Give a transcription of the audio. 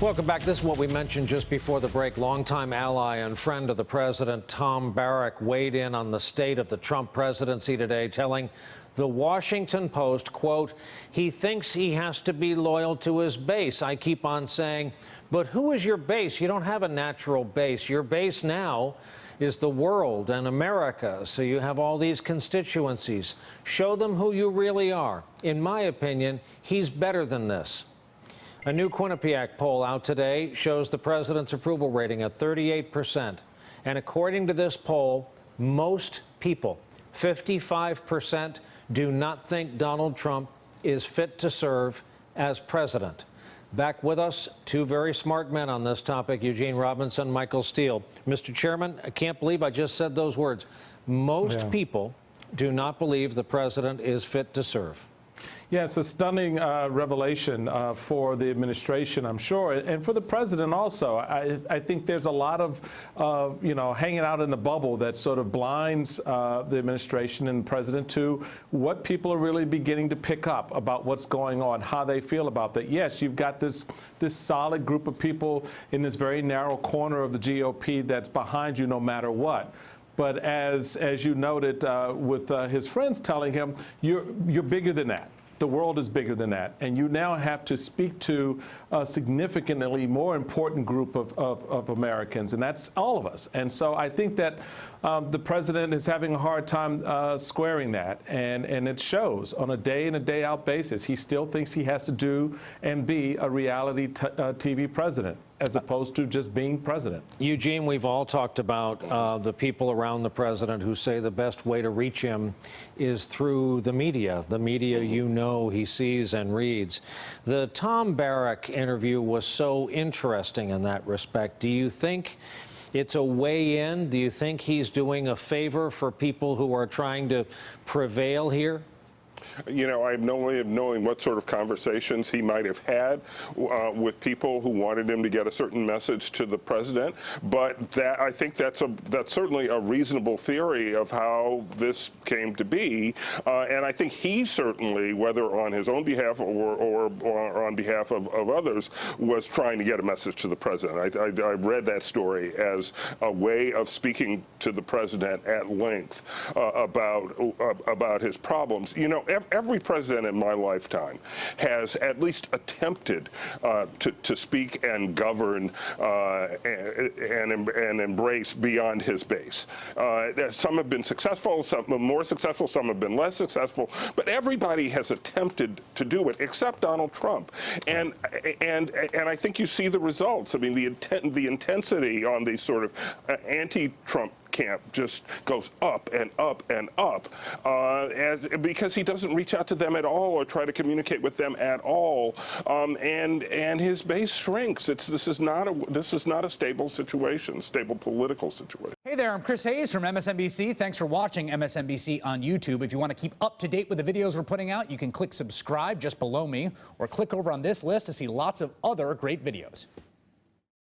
Welcome back. This is what we mentioned just before the break. Longtime ally and friend of the president, Tom Barrack, weighed in on the state of the Trump presidency today, telling the Washington Post, quote, he thinks he has to be loyal to his base. I keep on saying, but who is your base? You don't have a natural base. Your base now is the world and America. So you have all these constituencies. Show them who you really are. In my opinion, he's better than this. A new Quinnipiac poll out today shows the president's approval rating at 38%. And according to this poll, most people, 55%, do not think Donald Trump is fit to serve as president. Back with us, two very smart men on this topic, Eugene Robinson, Michael Steele. Mr. Chairman, I can't believe I just said those words. Most people do not believe the president is fit to serve. Yeah, it's a stunning revelation for the administration, I'm sure, and for the president also. I think there's a lot of, hanging out in the bubble that sort of blinds the administration and the president to what people are really beginning to pick up about what's going on, how they feel about that. Yes, you've got this solid group of people in this very narrow corner of the GOP that's behind you no matter what. But as you noted with his friends telling him, you're bigger than that. The world is bigger than that, and you now have to speak to a significantly more important group of Americans, and that's all of us. And so I think that the president is having a hard time squaring that, and it shows on a day in and day out basis. He still thinks he has to do and be a reality TV president, as opposed to just being president. Eugene, we've all talked about the people around the president who say the best way to reach him is through the media he sees and reads. The Tom Barrack interview was so interesting in that respect. Do you think it's a way in? Do you think he's doing a favor for people who are trying to prevail here? You know, I have no way of knowing what sort of conversations he might have had with people who wanted him to get a certain message to the president. But I think that's certainly a reasonable theory of how this came to be. And I think he certainly, whether on his own behalf or on behalf of others, was trying to get a message to the president. I read that story as a way of speaking to the president at length about his problems. You know, every president in my lifetime has at least attempted to speak and govern and embrace beyond his base. Some have been successful, some more successful, some have been less successful, but everybody has attempted to do it, except Donald Trump. And I think you see the results. I mean, the intensity on the sort of anti-Trump camp just goes up and up and up because he doesn't reach out to them at all or try to communicate with them at all, and his base shrinks. This is not a stable situation, stable political situation. Hey there, I'm Chris Hayes from MSNBC. Thanks for watching MSNBC on YouTube. If you want to keep up to date with the videos we're putting out, you can click subscribe just below me or click over on this list to see lots of other great videos.